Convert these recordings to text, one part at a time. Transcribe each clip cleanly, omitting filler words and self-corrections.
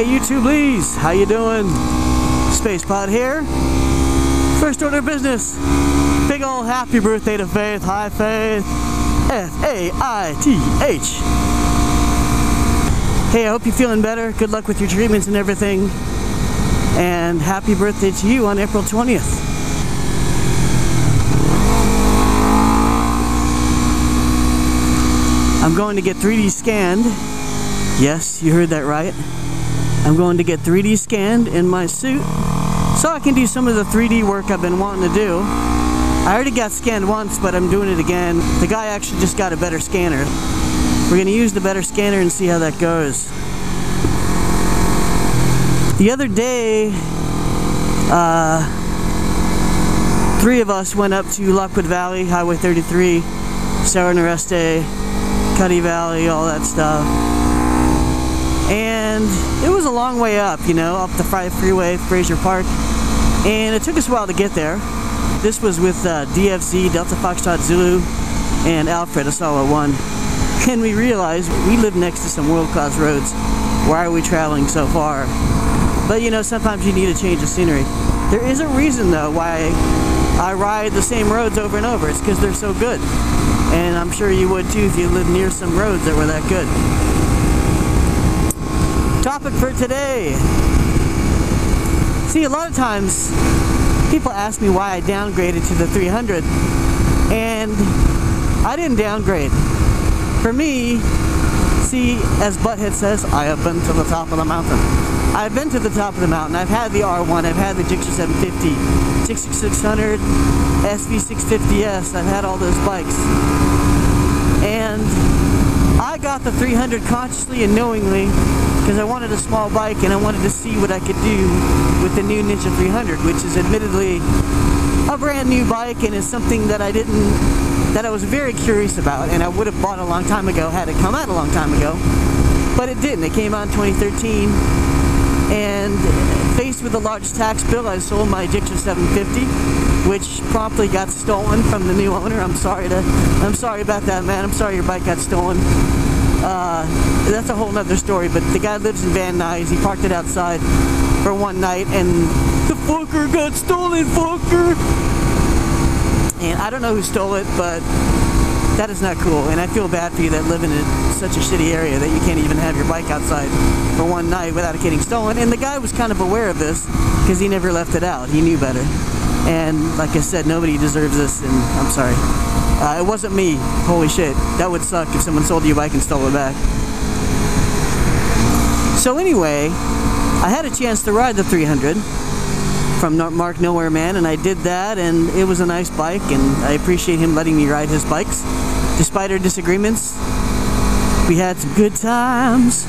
Hey YouTubelies, how you doing? SpacePod here. First order of business. Big ol' happy birthday to Faith. Hi Faith. F-A-I-T-H. Hey, I hope you're feeling better. Good luck with your treatments and everything. And happy birthday to you on April 20th. I'm going to get 3D scanned. Yes, you heard that right. I'm going to get 3D scanned in my suit so I can do some of the 3D work I've been wanting to do. I already got scanned once, but I'm doing it again. The guy actually just got a better scanner. We're going to use the better scanner and see how that goes. The other day, 3 of us went up to Lockwood Valley, Highway 33, Cerro Noreste, Cuddy Valley, all that stuff. And it was a long way up, you know, up the freeway, Fraser Park. And it took us a while to get there. This was with DFZ, Delta Foxtrot Zulu, and Alfred, Asala 1. And we realized we live next to some world-class roads. Why are we traveling so far? But you know, sometimes you need a change of scenery. There is a reason though why I ride the same roads over and over. It's because they're so good. And I'm sure you would too if you lived near some roads that were that good. Topic for today. See, a lot of times people ask me why I downgraded to the 300, and I didn't downgrade. For me, see, as Butthead says, I have been to the top of the mountain. I've been to the top of the mountain. I've had the R1, I've had the Gixxer 750, 6600, SV650S, I've had all those bikes. And I got the 300 consciously and knowingly because I wanted a small bike and I wanted to see what I could do with the new Ninja 300, which is admittedly a brand new bike and is something that I was very curious about, and I would have bought a long time ago had it come out a long time ago, but it didn't. It came out in 2013, and faced with a large tax bill, I sold my Gixxer 750, which promptly got stolen from the new owner. I'm sorry about that, man. I'm sorry your bike got stolen. That's a whole nother story, but the guy lives in Van Nuys. He parked it outside for one night, and the fucker got stolen, fucker! And I don't know who stole it, but that is not cool. And I feel bad for you that live in such a shitty area that you can't even have your bike outside for one night without it getting stolen. And the guy was kind of aware of this because he never left it out. He knew better. And like I said, nobody deserves this, and I'm sorry. It wasn't me. Holy shit. That would suck if someone sold you a bike and stole it back. So anyway, I had a chance to ride the 300 from Mark Nowhere Man, and I did that, and it was a nice bike, and I appreciate him letting me ride his bikes. Despite our disagreements, we had some good times.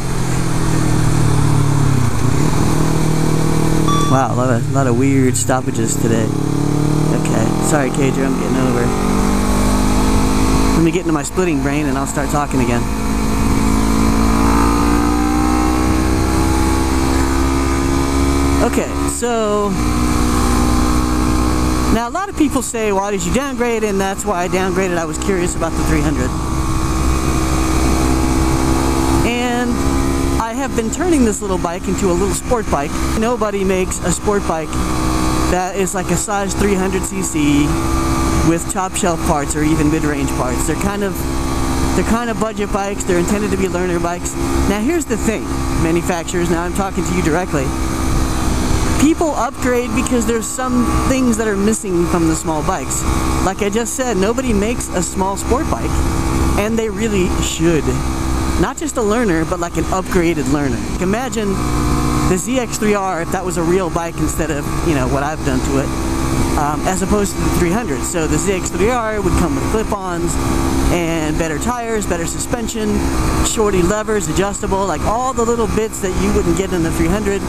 Wow, a lot of weird stoppages today. Okay, sorry Cager, I'm getting over. Let me get into my splitting brain and I'll start talking again. Okay, so now a lot of people say, why did you downgrade? And that's why I downgraded. I was curious about the 300. And I have been turning this little bike into a little sport bike. Nobody makes a sport bike that is like a size 300cc with top shelf parts or even mid-range parts. They're kind of budget bikes. They're intended to be learner bikes. Now here's the thing, manufacturers, now I'm talking to you directly. People upgrade because there's some things that are missing from the small bikes. Like I just said, nobody makes a small sport bike, and they really should. Not just a learner, but like an upgraded learner. Imagine the ZX3R if that was a real bike instead of, you know, what I've done to it, as opposed to the 300. So the ZX3R would come with clip-ons and better tires, better suspension, shorty levers, adjustable, like all the little bits that you wouldn't get in the 300.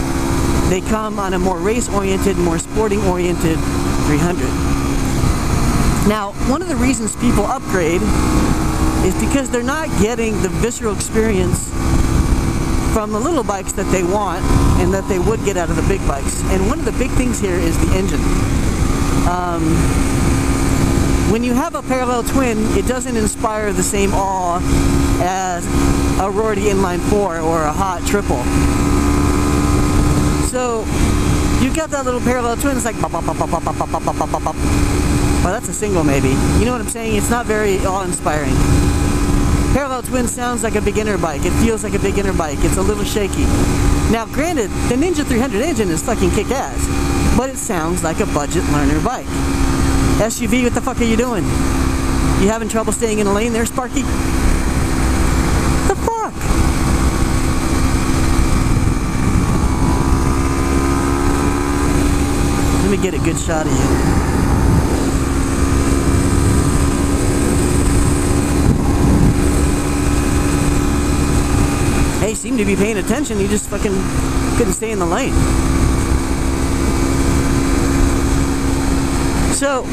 They come on a more race-oriented, more sporting-oriented 300. Now, one of the reasons people upgrade is because they're not getting the visceral experience from the little bikes that they want and that they would get out of the big bikes. And one of the big things here is the engine. When you have a parallel twin, it doesn't inspire the same awe as a Rorty inline 4 or a hot triple. So you got that little parallel twin, it's like bop, bop, bop, bop, bop, bop, bop, bop, bop, bop, bop. Well, that's a single maybe. You know what I'm saying? It's not very awe-inspiring. Parallel twin sounds like a beginner bike. It feels like a beginner bike. It's a little shaky. Now granted, the Ninja 300 engine is fucking kick-ass, but it sounds like a budget learner bike. SUV, what the fuck are you doing? You having trouble staying in the lane there, Sparky? The fuck? Let me get a good shot of you. Hey, seem to be paying attention, you just fucking couldn't stay in the lane. So,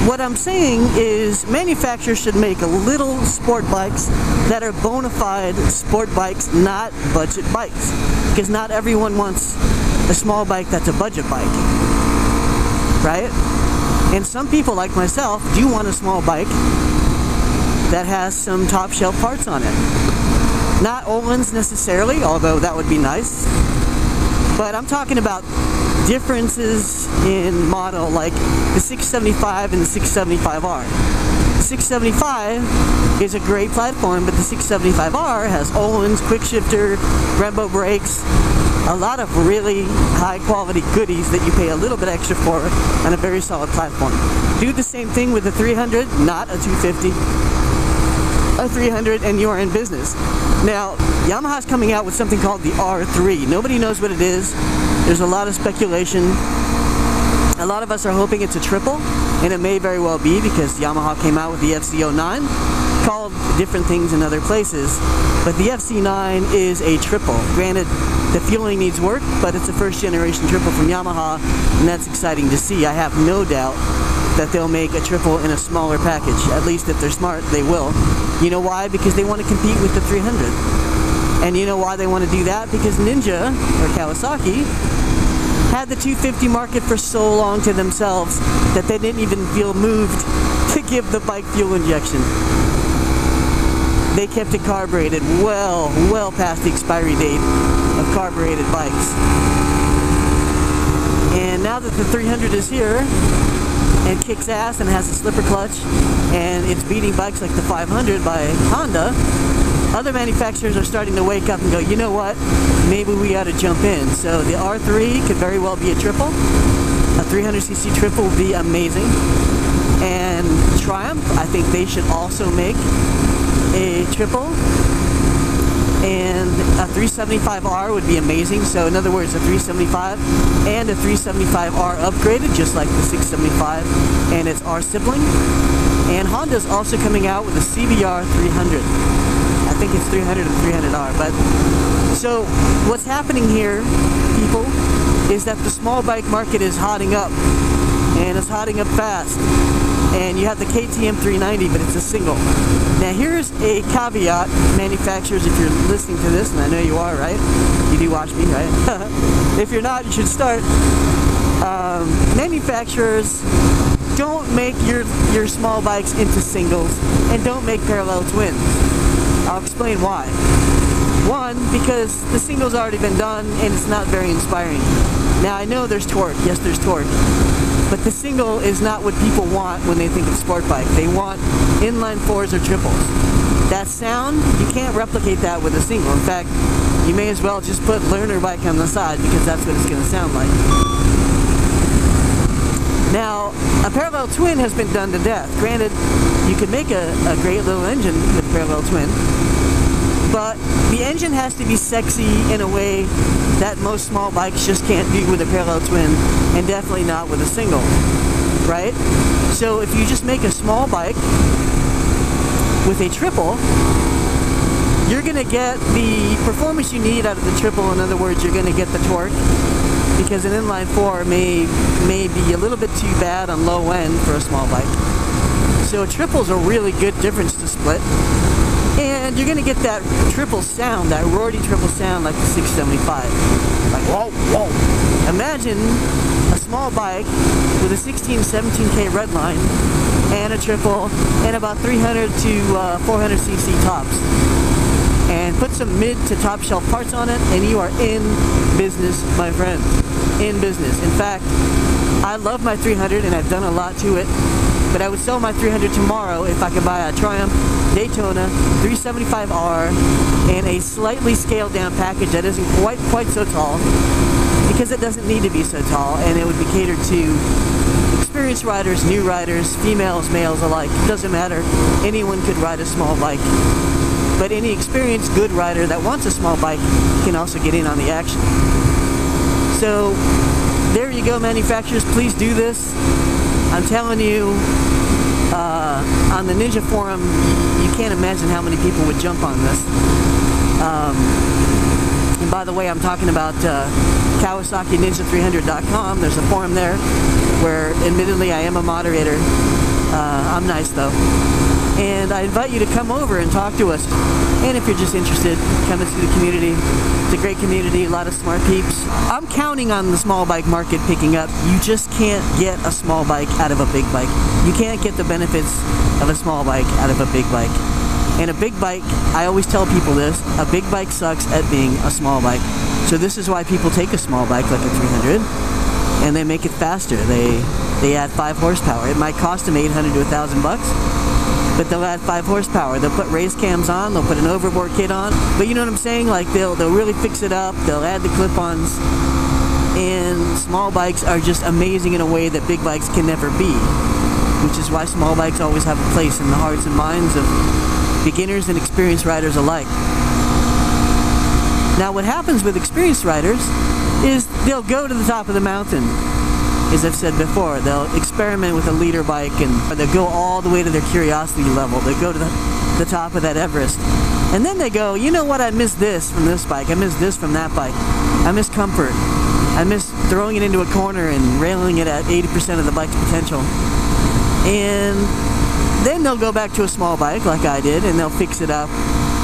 what I'm saying is manufacturers should make little sport bikes that are bona fide sport bikes, not budget bikes. Because not everyone wants a small bike that's a budget bike. Right? And some people, like myself, do want a small bike that has some top shelf parts on it. Not Olin's necessarily, although that would be nice. But I'm talking about differences in model, like the 675 and the 675R. The 675 is a great platform, but the 675R has Olin's, quick shifter, Brembo brakes, a lot of really high quality goodies that you pay a little bit extra for on a very solid platform. Do the same thing with the 300, not a 250. A 300 and you are in business. Now, Yamaha's coming out with something called the R3. Nobody knows what it is. There's a lot of speculation. A lot of us are hoping it's a triple, and it may very well be because Yamaha came out with the FC09, called different things in other places, but the FC9 is a triple. Granted, the fueling needs work, but it's a first generation triple from Yamaha, and that's exciting to see. I have no doubt that they'll make a triple in a smaller package. At least if they're smart, they will. You know why? Because they want to compete with the 300. And you know why they want to do that? Because Ninja, or Kawasaki, had the 250 market for so long to themselves that they didn't even feel moved to give the bike fuel injection. They kept it carbureted well past the expiry date of carbureted bikes. And now that the 300 is here, and kicks ass and has a slipper clutch, and it's beating bikes like the 500 by Honda, other manufacturers are starting to wake up and go, you know what, maybe we ought to jump in. So the R3 could very well be a triple. A 300cc triple would be amazing. And Triumph, I think they should also make a triple. And a 375R would be amazing. So in other words, a 375 and a 375R upgraded, just like the 675 and its R sibling. And Honda's also coming out with a CBR 300. I think it's 300 and 300R. But so what's happening here, people, is that the small bike market is hotting up, and it's hotting up fast. And you have the KTM 390, but it's a single. Now here's a caveat, manufacturers, if you're listening to this, and I know you are, right? You do watch me, right? If you're not, you should start. Manufacturers, don't make your small bikes into singles, and don't make parallel twins. I'll explain why. One, because the single's already been done, and it's not very inspiring. Now I know there's torque, yes there's torque. But the single is not what people want when they think of sport bike. They want inline fours or triples. That sound, you can't replicate that with a single. In fact, you may as well just put learner bike on the side, because that's what it's going to sound like. Now, a parallel twin has been done to death. Granted, you could make a great little engine with a parallel twin, but the engine has to be sexy in a way that most small bikes just can't do with a parallel twin, and definitely not with a single, right? So if you just make a small bike with a triple, you're going to get the performance you need out of the triple. In other words, you're going to get the torque, because an inline 4 may be a little bit too bad on low end for a small bike. So a triple's a really good difference to split. And you're going to get that triple sound, that roarty triple sound like the 675. Like, whoa, whoa. Imagine a small bike with a 16, 17K redline and a triple and about 300 to 400cc tops. And put some mid to top shelf parts on it, and you are in business, my friends. in business. In fact, I love my 300 and I've done a lot to it, but I would sell my 300 tomorrow if I could buy a Triumph Daytona 375R and a slightly scaled down package that isn't quite so tall, because it doesn't need to be so tall, and it would be catered to experienced riders, new riders, females, males alike. It doesn't matter. Anyone could ride a small bike. But any experienced good rider that wants a small bike can also get in on the action. So there you go, manufacturers, please do this. I'm telling you, on the Ninja forum, you can't imagine how many people would jump on this. And by the way, I'm talking about KawasakiNinja300.com. There's a forum there where, admittedly, I am a moderator. I'm nice though. And I invite you to come over and talk to us. And if you're just interested, come and see the community. It's a great community, a lot of smart peeps. I'm counting on the small bike market picking up. You just can't get a small bike out of a big bike. You can't get the benefits of a small bike out of a big bike. And a big bike, I always tell people this, a big bike sucks at being a small bike. So this is why people take a small bike like a 300 and they make it faster. They add 5 horsepower. It might cost them $800 to $1,000 bucks, but they'll add 5 horsepower. They'll put race cams on, they'll put an overboard kit on. But you know what I'm saying? Like they'll really fix it up, they'll add the clip-ons. And small bikes are just amazing in a way that big bikes can never be. Which is why small bikes always have a place in the hearts and minds of beginners and experienced riders alike. Now what happens with experienced riders is they'll go to the top of the mountain. As I've said before, they'll experiment with a leader bike and they'll go all the way to their curiosity level. They'll go to the top of that Everest. And then they go, you know what, I miss this from this bike. I miss this from that bike. I miss comfort. I miss throwing it into a corner and railing it at 80% of the bike's potential. And then they'll go back to a small bike like I did and they'll fix it up.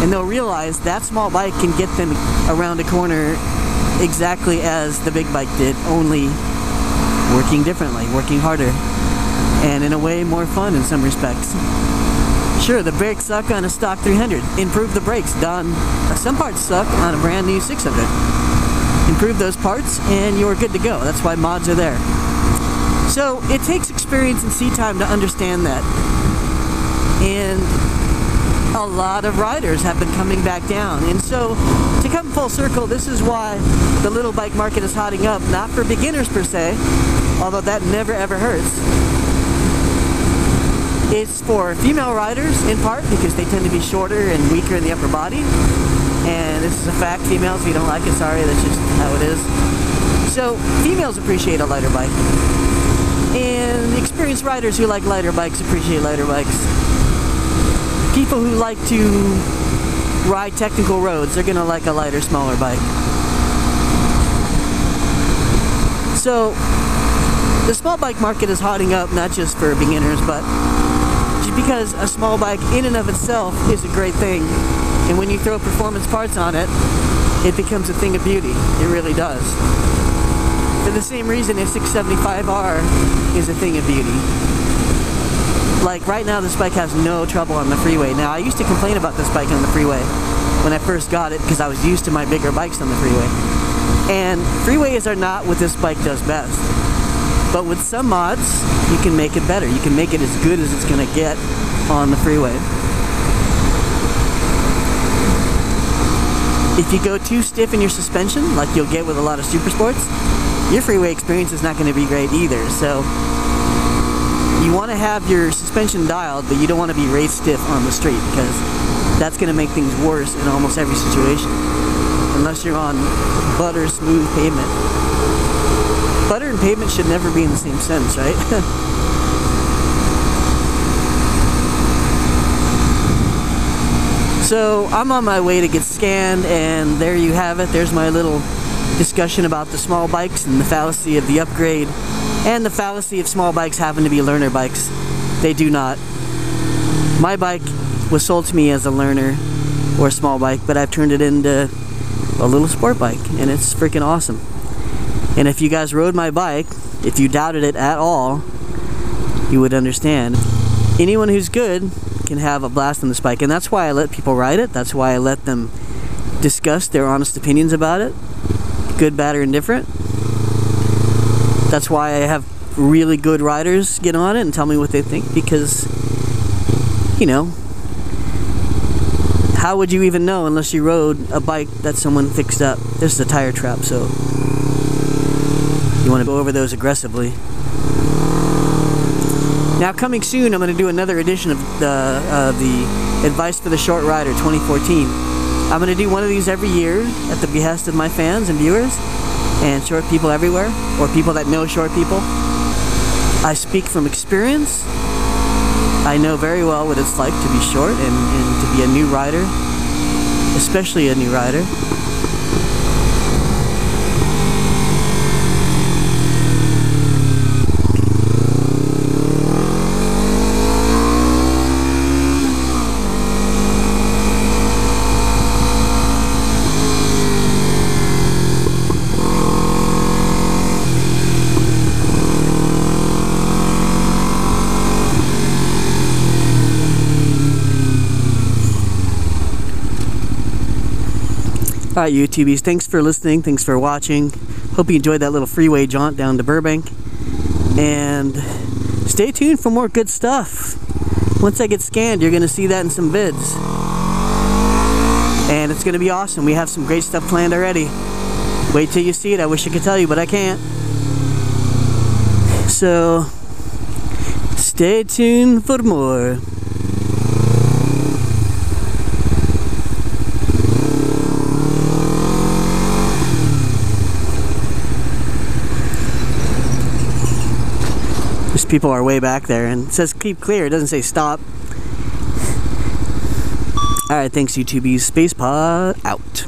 And they'll realize that small bike can get them around a corner exactly as the big bike did, only working differently, working harder, and in a way more fun in some respects. Sure, the brakes suck on a stock 300. Improve the brakes. Done. Some parts suck on a brand new 600. Improve those parts and you're good to go. That's why mods are there. So it takes experience and seat time to understand that. And a lot of riders have been coming back down. And so to come full circle, this is why the little bike market is hotting up. Not for beginners per se, although that never ever hurts. It's for female riders in part because they tend to be shorter and weaker in the upper body. And this is a fact, females, if you don't like it, sorry, that's just how it is. So females appreciate a lighter bike. And the experienced riders who like lighter bikes appreciate lighter bikes. People who like to ride technical roads, they're gonna like a lighter, smaller bike. So the small bike market is hotting up, not just for beginners, but just because a small bike in and of itself is a great thing. And when you throw performance parts on it, it becomes a thing of beauty. It really does. For the same reason a 675R is a thing of beauty. Like right now this bike has no trouble on the freeway. Now I used to complain about this bike on the freeway when I first got it because I was used to my bigger bikes on the freeway. And freeways are not what this bike does best. But with some mods, you can make it better. You can make it as good as it's gonna get on the freeway. If you go too stiff in your suspension, like you'll get with a lot of super sports, your freeway experience is not gonna be great either. So you want to have your suspension dialed, but you don't want to be race stiff on the street because that's going to make things worse in almost every situation. Unless you're on butter smooth pavement. Butter and pavement should never be in the same sentence, right? So I'm on my way to get scanned, and there you have it. There's my little discussion about the small bikes and the fallacy of the upgrade. And the fallacy of small bikes having to be learner bikes. They do not. My bike was sold to me as a learner or a small bike, but I've turned it into a little sport bike, and it's freaking awesome. And if you guys rode my bike, if you doubted it at all, you would understand. Anyone who's good can have a blast on this bike, and that's why I let people ride it. That's why I let them discuss their honest opinions about it, good, bad, or indifferent. That's why I have really good riders get on it and tell me what they think, because, you know, how would you even know unless you rode a bike that someone fixed up? This is a tire trap, so you want to go over those aggressively. Now, coming soon, I'm going to do another edition of the Advice for the Short Rider 2014. I'm going to do one of these every year at the behest of my fans and viewers and short people everywhere, or people that know short people. I speak from experience. I know very well what it's like to be short and to be a new rider, especially a new rider. Alright, YouTubies, thanks for listening, thanks for watching. Hope you enjoyed that little freeway jaunt down to Burbank. And stay tuned for more good stuff. Once I get scanned, you're going to see that in some vids. And it's going to be awesome. We have some great stuff planned already. Wait till you see it. I wish I could tell you, but I can't. So, stay tuned for more. People are way back there, and it says keep clear, it doesn't say stop. Alright, thanks YouTubies. Space Pod out.